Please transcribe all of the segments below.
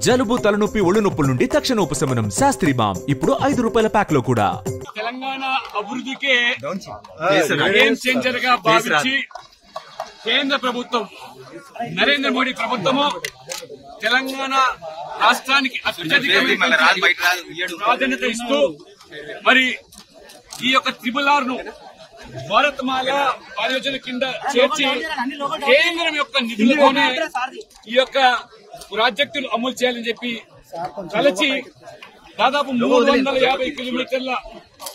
జలుబు తలనొప్పి ఒళ్ళు నొప్పుల నుండి తక్షణ ఉపశమనం శాస్త్రి బామ్ ఇప్పుడు 5 రూపాయల ప్యాక్ లో కూడా. తెలంగాణ అభివృద్ధికే గేమ్ చేంజర్ గా భావించి కేంద్ర ప్రభుత్వం నరేంద్ర మోడీ ప్రభుత్వము తెలంగాణ రాష్ట్రానికి అత్యధికమైన ప్రాధాన్యత ఇస్తూ మరి ఈ యొక్క ట్రిపుల్-R ను భారతమాల పరియోజన కింద చేర్చి కేంద్రం యొక్క నిధులతోనే ఈ యొక్క ప్రాజెక్టులు అమలు చేయాలని చెప్పి కలిసి దాదాపు 350 కిలోమీటర్ల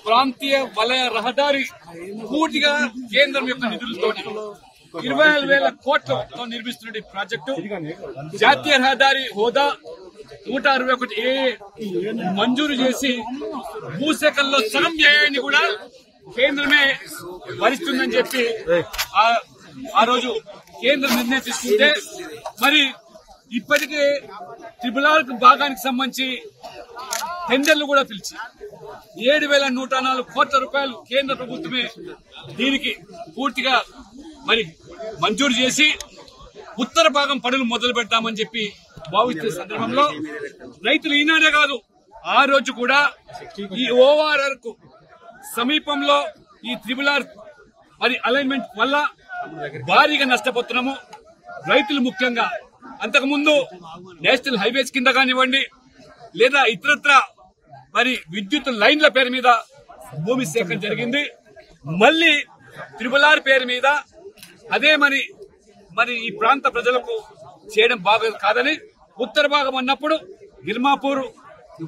ప్రాంతీయ వలయ రహదారి పూర్తిగా కేంద్రం యొక్క నిధులతో 24,000 కోట్లతో నిర్మిస్తున్న ఈ ప్రాజెక్టు జాతీయ రహదారి హోదా 161A మంజూరు చేసి భూసేకరణలో సగం వ్యయాన్ని కూడా కేంద్రమే భరిస్తుందని చెప్పి ఆ రోజు కేంద్రం నిర్ణయం తీసుకుంటే మరి ఇప్పటికే ట్రిపుల్-R భాగానికి సంబంధించి టెండర్లు కూడా పిలిచి 7,104 కోట్ల రూపాయలు కేంద్ర ప్రభుత్వమే దీనికి పూర్తిగా మరి మంజూరు చేసి ఉత్తర భాగం పనులు మొదలు పెడతామని చెప్పి భావిస్తున్న సందర్భంలో రైతులు ఈనాడే కాదు ఆ రోజు కూడా ఈ ORR కు సమీపంలో ఈ ట్రిపుల్-R మరి అలైన్మెంట్ వల్ల భారీగా నష్టపోతున్నాము. రైతులు ముఖ్యంగా అంతకుముందు నేషనల్ హైవేస్ కింద కానివ్వండి లేదా ఇతరత్ర మరి విద్యుత్ లైన్ల పేరు మీద భూమి సేకరణ జరిగింది. మళ్లీ ట్రిపుల్-R పేరు మీద అదే మరి ఈ ప్రాంత ప్రజలకు చేయడం బాగా కాదని ఉత్తర భాగం అన్నప్పుడు గిర్మాపూర్,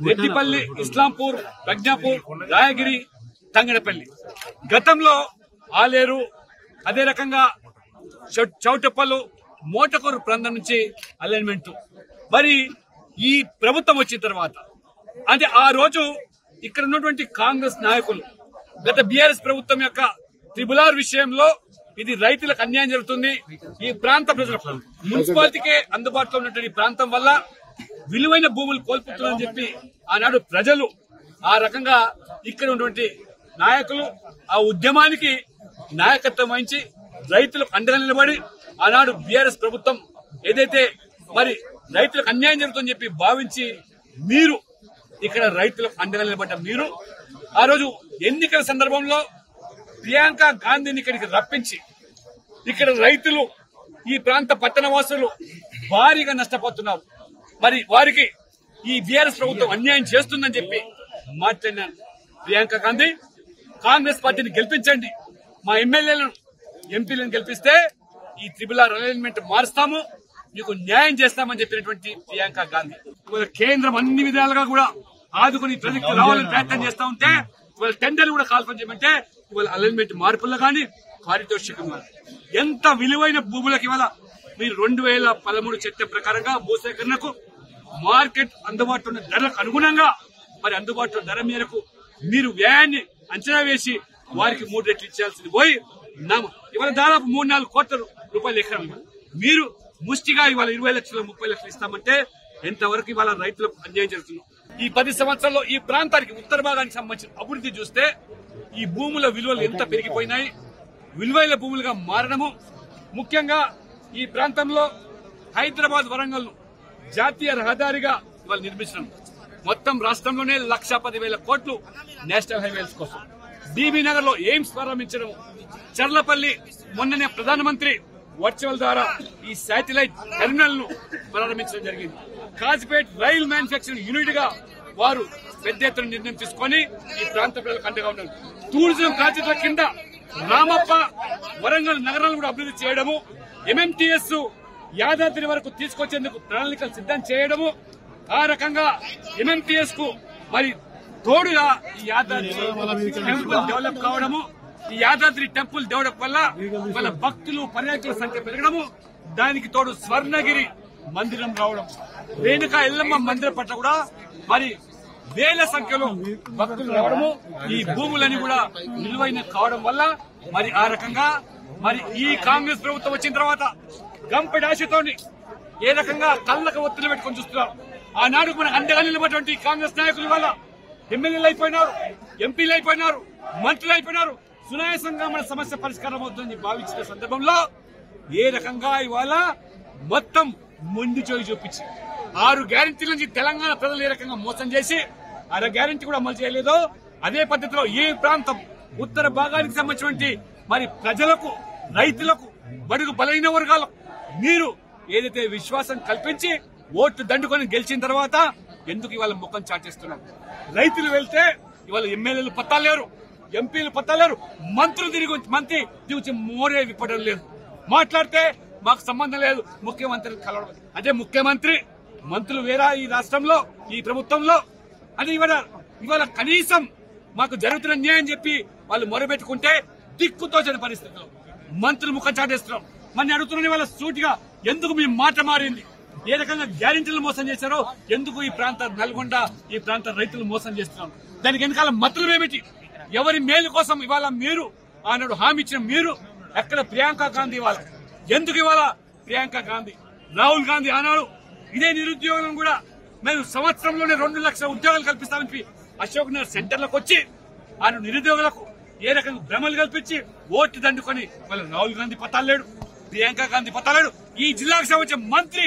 రెడ్డిపల్లి, ఇస్లాంపూర్, ప్రజ్ఞాపూర్, రాయగిరి, తంగడపల్లి, గతంలో ఆలేరు, అదే రకంగా చౌటప్పలు, మోటకూరు ప్రాంతం నుంచి అలైన్మెంట్. మరి ఈ ప్రభుత్వం వచ్చిన తర్వాత అంటే ఆ రోజు ఇక్కడ ఉన్నటువంటి కాంగ్రెస్ నాయకులు గత బీఆర్ఎస్ ప్రభుత్వం యొక్క ట్రిపుల్-R విషయంలో ఇది రైతులకు అన్యాయం జరుగుతుంది, ఈ ప్రాంత ప్రజలకు మున్సిపాలిటీకే అందుబాటులో ఉన్నటువంటి ప్రాంతం వల్ల విలువైన భూములు కోల్పోతున్నారని చెప్పి ఆనాడు ప్రజలు ఆ రకంగా ఇక్కడ ఉన్నటువంటి నాయకులు ఆ ఉద్యమానికి నాయకత్వం వహించి రైతులకు అండగా నిలబడి ఆనాడు బీఆర్ఎస్ ప్రభుత్వం ఏదైతే మరి రైతులకు అన్యాయం జరుగుతుందని చెప్పి భావించి మీరు ఇక్కడ రైతులకు అండగా నిలబడ్డ మీరు ఆ రోజు ఎన్నికల సందర్భంలో ప్రియాంక గాంధీని ఇక్కడికి రప్పించి ఇక్కడ రైతులు ఈ ప్రాంత పట్టణవాసులు భారీగా నష్టపోతున్నారు, మరి వారికి ఈ బీఆర్ఎస్ ప్రభుత్వం అన్యాయం చేస్తుందని చెప్పి మాట్లాడిన ప్రియాంక గాంధీ కాంగ్రెస్ పార్టీని గెలిపించండి, మా ఎమ్మెల్యేలను ఎంపీలను గెలిపిస్తే ఈ ట్రిపుల్-R అలైన్మెంట్ మారుస్తాము, మీకు న్యాయం చేస్తామని చెప్పినటువంటి ప్రియాంక గాంధీ కేంద్రం అన్ని విధాలుగా కూడా ఆదుకుని ప్రజలకు రావాలని ప్రయత్నం చేస్తా ఉంటే ఇవాళ టెండర్లు కూడా కాల్పని చేయమంటే ఇవాళ అలైన్మెంట్ మార్పుల్లో కానీ పారితోషికం ఎంత విలువైన భూములకు ఇవాళ మీరు 2013 చట్టం ప్రకారంగా భూసేకరణకు మార్కెట్ అందుబాటులో ఉన్న ధరలకు అనుగుణంగా మరి అందుబాటులో ధర మేరకు మీరు వ్యయాన్ని అంచనా వేసి వారికి 3 రెట్లు ఇచ్చాల్సింది పోయి ఇవాళ దాదాపు 3-4 కోట్ల రూపాయలు ఎకరం మీరు ముష్టిగా ఇవాళ 20 లక్షలు 30 లక్షలు ఇస్తామంటే ఎంతవరకు ఇవాళ రైతులకు అన్యాయం జరుగుతుంది. ఈ 10 సంవత్సరాల్లో ఈ ప్రాంతానికి ఉత్తర భాగానికి సంబంధించిన అభివృద్ధి చూస్తే ఈ భూముల విలువలు ఎంత పెరిగిపోయినాయి, విలువైన భూములుగా మారడము. ముఖ్యంగా ఈ ప్రాంతంలో హైదరాబాద్ వరంగల్ జాతీయ రహదారిగా ఇవాళ నిర్మించడం, మొత్తం రాష్ట్రంలోనే 1,10,000 కోట్లు నేషనల్ హైవేస్ కోసం, బీబీ నగర్ లో ఎయిమ్స్ ప్రారంభించడం, చర్లపల్లి మొన్ననే ప్రధానమంత్రి వర్చువల్ ద్వారా ఈ శాటిలైట్ టెర్మినల్ ను ప్రారంభించడం జరిగింది. కాజిపేట్ రైల్ మ్యానుఫ్యాక్చరింగ్ యూనిట్ గా వారు పెద్ద ఎత్తున నిర్ణయం తీసుకుని ఈ ప్రాంత ప్రజలకు అండగా ఉన్నారు. టూరిజం ప్రాజెక్టుల కింద రామప్ప, వరంగల్ నగరాలను కూడా అభివృద్ధి చేయడము, MMTS యాదాద్రి వరకు తీసుకొచ్చేందుకు ప్రణాళికలు సిద్దం చేయడము, ఆ రకంగా MMTS కు మరి తోడుగా ఈ యాదాద్రి టెంపుల్ డెవలప్ కావడము, ఈ యాదాద్రి టెంపుల్ డెవలప్ వల్ల వాళ్ళ భక్తులు పర్యాటకుల సంఖ్య పెరగడము, దానికి తోడు స్వర్ణగిరి మందిరం రావడం, రేణుకా ఎల్లమ్మ మందిరం పట్ల కూడా మరి వేల సంఖ్యలో భక్తులు రావడము, ఈ భూములని కూడా విలువైన కావడం వల్ల మరి ఆ రకంగా మరి ఈ కాంగ్రెస్ ప్రభుత్వం వచ్చిన తర్వాత గంపెడి ఆశతోని ఏ రకంగా కళ్ళకు ఒత్తిడి పెట్టుకుని చూస్తున్నారు. ఆనాడు మన అండగా నిలబడినటువంటి కాంగ్రెస్ నాయకుల వల్ల ఎమ్మెల్యేలు అయిపోయినారు, ఎంపీలు అయిపోయినారు, మంత్రులు అయిపోయినారు. సునాయాసంగా మన సమస్య పరిష్కారం అవుతుందని భావించిన సందర్భంలో ఏ రకంగా ఇవాళ మొత్తం మొండి చేయి చూపించి 6 గ్యారెంటీల నుంచి తెలంగాణ ప్రజలు ఏ రకంగా మోసం చేసి 6 గ్యారెంటీ కూడా అమలు చేయలేదో అదే పద్ధతిలో ఈ ప్రాంతం ఉత్తర భాగానికి సంబంధించినటువంటి మరి ప్రజలకు, రైతులకు, బడుగు బలైన వర్గాలకు మీరు ఏదైతే విశ్వాసం కల్పించి ఓట్లు దండుకొని గెలిచిన తర్వాత ఎందుకు ఇవాళ ముఖం చాటేస్తున్నారు? రైతులు వెళ్తే ఇవాళ ఎమ్మెల్యేలు పత్తాలేరు, ఎంపీలు పత్తాలేరు, మంత్రులు మంత్రి దిగుచి మోరే విప్పడం లేదు. మాట్లాడితే మాకు సంబంధం లేదు, ముఖ్యమంత్రిని కలవడం. అదే ముఖ్యమంత్రి, మంత్రులు వేరా ఈ రాష్ట్రంలో, ఈ ప్రభుత్వంలో. అది ఇవాళ కనీసం మాకు జరుగుతున్న న్యాయం చెప్పి వాళ్ళు మొరబెట్టుకుంటే దిక్కుతోచని పరిస్థితుల్లో మంత్రులు ముఖం చాటేస్తున్నాం. మన అడుగుతున్న వాళ్ళ సూటిగా ఎందుకు మీ మాట మారింది? ఏ రకంగా గ్యారెంటీలు మోసం చేశారో ఎందుకు ఈ ప్రాంత నల్గొండ, ఈ ప్రాంత రైతులు మోసం చేస్తున్నాం? దానికి వెనకాల మతలు ఏమిటి? ఎవరి మేలు కోసం ఇవాళ మీరు ఆనాడు హామీ ఇచ్చిన మీరు ఎక్కడ ప్రియాంక గాంధీ ఇవాళ ఎందుకు ఇవాళ ప్రియాంక గాంధీ, రాహుల్ గాంధీ ఆనాడు ఇదే నిరుద్యోగులను కూడా మేము సంవత్సరంలోనే 2 లక్షల ఉద్యోగాలు కల్పిస్తామని అశోక్ నగర్ సెంటర్లకు వచ్చి ఆనాడు నిరుద్యోగులకు ఏ రకంగా భ్రమలు కల్పించి ఓట్లు దండుకొని వాళ్ళ రాహుల్ గాంధీ పత్తాలేడు, ప్రియాంక గాంధీ పత్తాలేడు. ఈ జిల్లాకు సంబంధించిన మంత్రి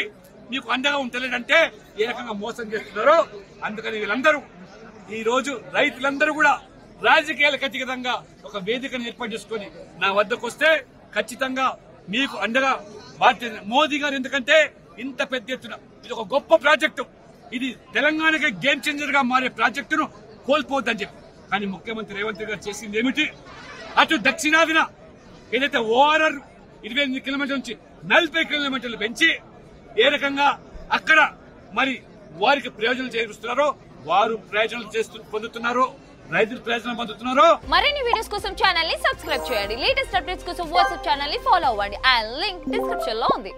మీకు అండగా ఉంటలేడంటే ఏ రకంగా మోసం చేస్తున్నారో. అందుకని వీళ్ళందరూ ఈ రోజు రైతులందరూ కూడా రాజకీయాలకు అతీతంగా ఒక వేదికను ఏర్పాటు చేసుకుని నా వద్దకు వస్తే ఖచ్చితంగా మీకు అండగా మోదీ గారు, ఎందుకంటే ఇంత పెద్ద ఎత్తున ఇది ఒక గొప్ప ప్రాజెక్టు, ఇది తెలంగాణకి గేమ్ చేంజర్ గా మారే ప్రాజెక్టును కోల్పోవద్దని చెప్పి. కానీ ముఖ్యమంత్రి రేవంత్ గారు చేసింది ఏమిటి? అటు దక్షిణాదిన ఏదైతే ORR 28 కిలోమీటర్ల నుంచి 40 కిలోమీటర్లు పెంచి ఏ రకంగా అక్కడ మరి వారికి ప్రయోజనం చేకూరుస్తున్నారో, వారు ప్రయోజనాలు పొందుతున్నారో, రైతులు ప్రయోజనం పొందుతున్నారో. మరిన్ని వీడియోస్ కోసం ఛానల్ ని సబ్స్క్రైబ్ చేయండి. లేటెస్ట్ అప్డేట్స్ కోసం వాట్సాప్ ఛానల్ ని ఫాలో అవ్వండి. ఆ లింక్ డిస్క్రిప్షన్ లో ఉంది.